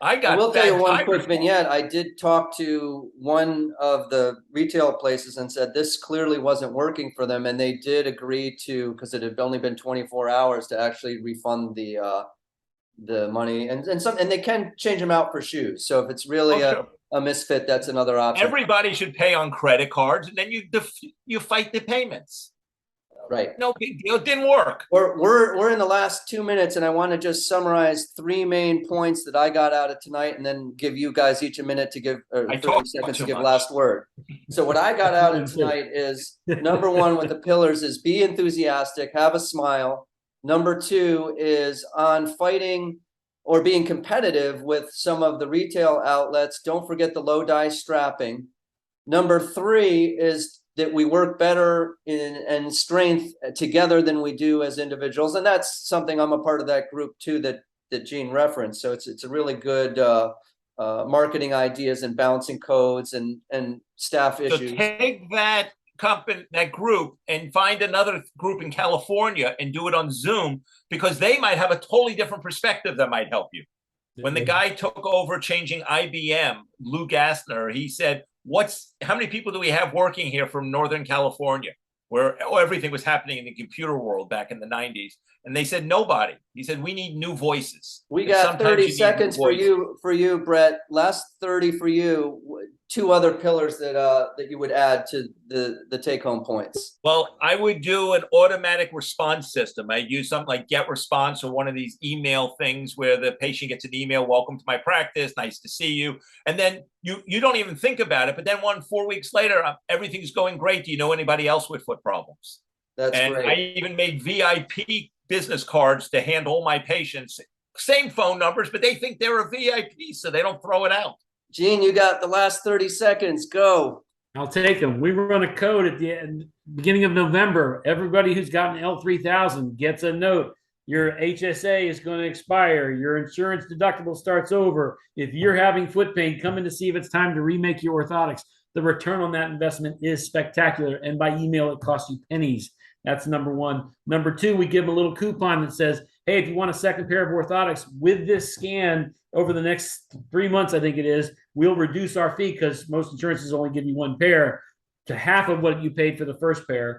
I I got will tell you bad one tires quick once. vignette. I did talk to one of the retail places and said this clearly wasn't working for them, and they did agree to, because it had only been 24 hours, to actually refund the money, and they can change them out for shoes. So if it's really Oh, sure. a misfit, that's another option. Everybody should pay on credit cards, and then you fight the payments. Right. No big deal. It didn't work. We're in the last 2 minutes, and I want to just summarize three main points that I got out of tonight, and then give you guys each a minute to give, or I 30 talk seconds to too give much. last word. So what I got That's out what of I'm saying. tonight is number one with the pillars is be enthusiastic, have a smile. Number two is on fighting or being competitive with some of the retail outlets. Don't forget the low dice strapping. Number three is that we work better in strength together than we do as individuals, and that's something I'm a part of that group too that Gene referenced. So it's a really good marketing ideas and balancing codes and staff So issues. take that company, that group, and find another group in California and do it on Zoom because they might have a totally different perspective that might help you. When the guy took over changing IBM, Lou Gassner, he said, how many people do we have working here from Northern California, where everything was happening in the computer world back in the 90s? And they said, nobody. He said, we need new voices. We And got sometimes 30 you need new seconds voices. for you, Brett. Last 30 for you. Two other pillars that you would add to the take home points. Well, I would do an automatic response system. I'd use something like Get Response or one of these email things where the patient gets an email, welcome to my practice, nice to see you. And then you don't even think about it. But then 4 weeks later, everything's going great. Do you know anybody else with foot problems? That's And I great. even made VIP business cards to hand all my patients. Same phone numbers, but they think they're a VIP, so they don't throw it out. Gene, you got the last 30 seconds. Go. I'll take them. We run a code at the beginning of November. Everybody who's gotten L3000 gets a note. Your HSA is going to expire. Your insurance deductible starts over. If you're having foot pain, come in to see if it's time to remake your orthotics. The return on that investment is spectacular. And by email, it costs you pennies. That's number one. Number two, we give them a little coupon that says, hey, if you want a second pair of orthotics with this scan over the next 3 months, I think it is, we'll reduce our fee because most insurances only give you one pair to half of what you paid for the first pair.